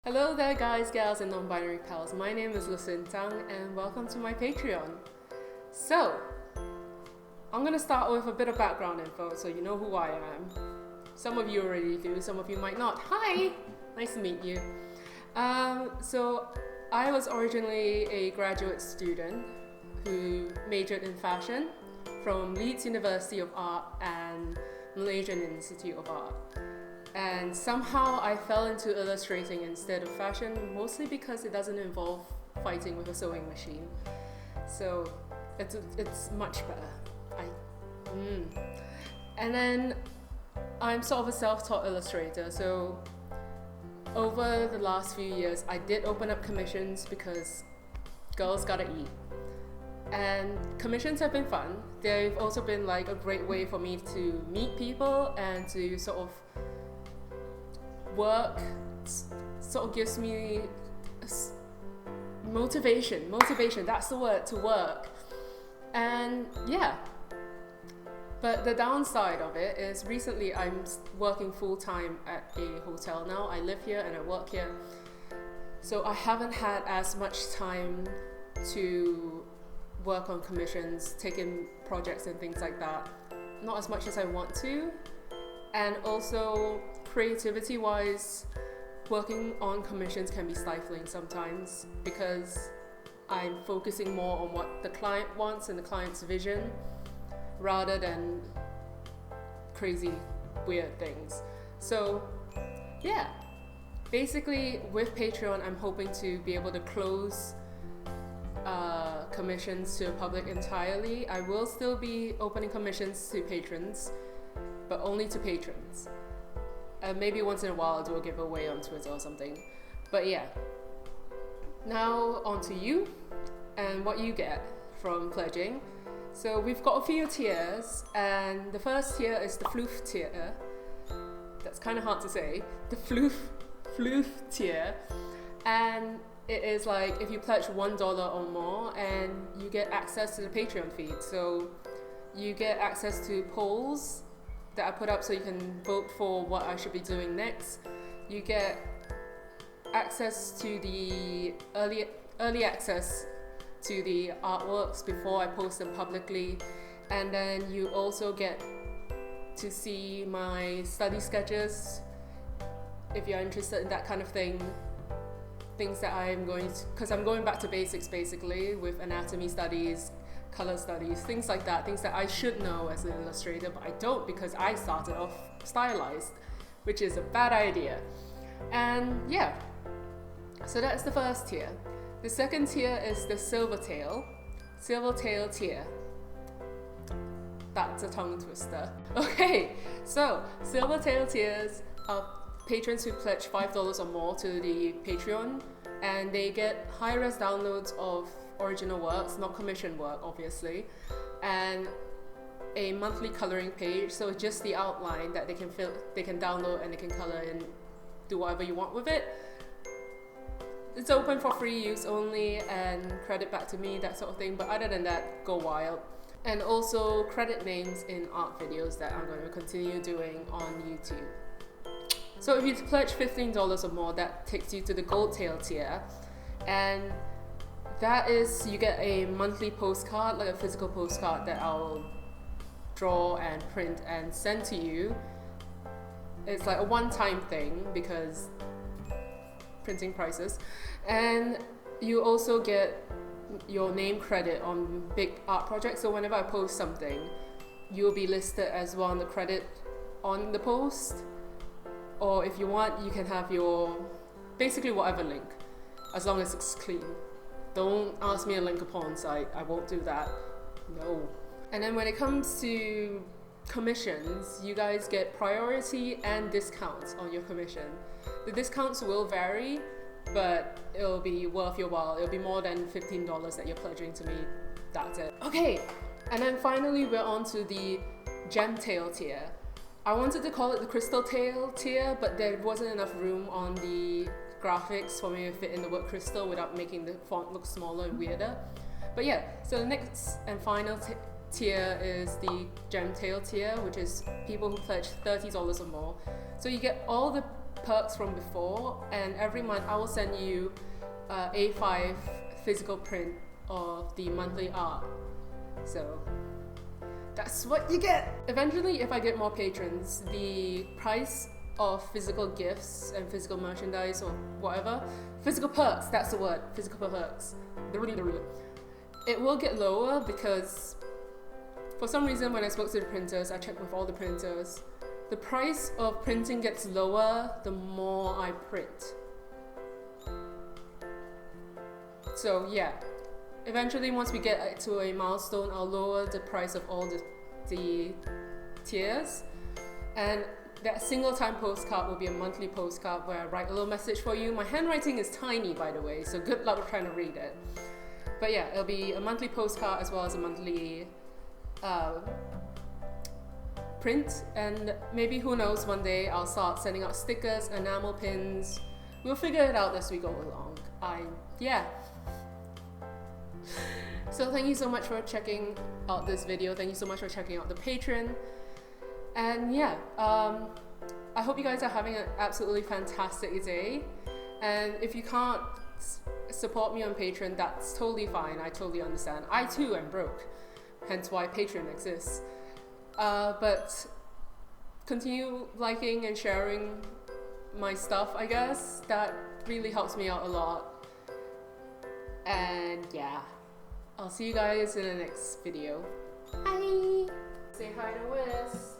Hello there guys, gals and non-binary pals. My name is Lucin Tang and welcome to my Patreon. So, I'm going to start with a bit of background info so you know who I am. Some of you already do, some of you might not. Hi! Nice to meet you. So, I was originally a graduate student who majored in fashion from Leeds University of Art and Malaysian Institute of Art. And somehow I fell into illustrating instead of fashion, mostly because it doesn't involve fighting with a sewing machine. So it's much better. And then I'm sort of a self-taught illustrator. So over the last few years, I did open up commissions because girls gotta eat. And commissions have been fun. They've also been like a great way for me to meet people and to sort of work. Sort of gives me motivation, that's the word, to work. And yeah, but the downside of it is recently I'm working full-time at a hotel now. I live here and I work here, so I haven't had as much time to work on commissions, taking projects and things like that, not as much as I want to. And also creativity wise, working on commissions can be stifling sometimes because I'm focusing more on what the client wants and the client's vision rather than crazy weird things. So yeah, basically with Patreon I'm hoping to be able to close commissions to the public entirely. I will still be opening commissions to patrons, but only to patrons. Maybe once in a while I'll do a giveaway on Twitter or something. But yeah, now on to you and what you get from pledging. So we've got a few tiers, and the first tier is the floof tier. That's kind of hard to say. The floof tier. And it is like if you pledge $1 or more and you get access to the Patreon feed. So you get access to polls that I put up so you can vote for what I should be doing next. You get access to the early access to the artworks before I post them publicly, and then you also get to see my study sketches if you're interested in that kind of thing. Things that I'm going to, because I'm going back to basics basically with anatomy studies, color studies, things like that, things that I should know as an illustrator, but I don't because I started off stylized, which is a bad idea. And yeah, so that's the first tier. The second tier is the silvertail tier. That's a tongue twister. Okay, so silvertail tiers are patrons who pledge $5 or more to the Patreon, and they get high-res downloads of original works, not commission work obviously, and a monthly coloring page, so just the outline that they can download and they can color and do whatever you want with it. It's open for free use only and credit back to me, that sort of thing, but other than that, go wild. And also credit names in art videos that I'm going to continue doing on YouTube. So if you pledge $15 or more, that takes you to the gold tail tier, and that is, you get a monthly postcard, like a physical postcard that I'll draw and print and send to you. It's like a one-time thing because printing prices. And you also get your name credit on big art projects. So whenever I post something, you'll be listed as one of the credit on the post. Or if you want, you can have your, basically whatever link, as long as it's clean. Don't ask me to link a porn site, I won't do that, no. And then when it comes to commissions, you guys get priority and discounts on your commission. The discounts will vary, but it'll be worth your while. It'll be more than $15 that you're pledging to me, that's it. Okay, and then finally we're on to the gem tail tier. I wanted to call it the crystal tail tier, but there wasn't enough room on the graphics for me to fit in the word crystal without making the font look smaller and weirder. But yeah, so the next and final tier is the gem tail tier, which is people who pledge $30 or more. So you get all the perks from before, and every month I will send you A5 physical print of the monthly art. So that's what you get. Eventually, if I get more patrons, the price of physical gifts and physical merchandise or whatever, physical perks, that's the word, physical perks, it will get lower, because for some reason when I spoke to the printers, I checked with all the printers, the price of printing gets lower the more I print. So yeah, eventually once we get to a milestone, I'll lower the price of all the tiers, and that single time postcard will be a monthly postcard where I write a little message for you. My handwriting is tiny, by the way, so good luck with trying to read it. But yeah, it'll be a monthly postcard as well as a monthly print, and maybe, who knows, one day I'll start sending out stickers, enamel pins. We'll figure it out as we go along. Yeah. So thank you so much for checking out this video. Thank you so much for checking out the Patreon. And yeah, I hope you guys are having an absolutely fantastic day. And if you can't support me on Patreon, that's totally fine. I totally understand. I too am broke, hence why Patreon exists. But continue liking and sharing my stuff, I guess. That really helps me out a lot. And yeah, I'll see you guys in the next video. Bye! Say hi to Wes.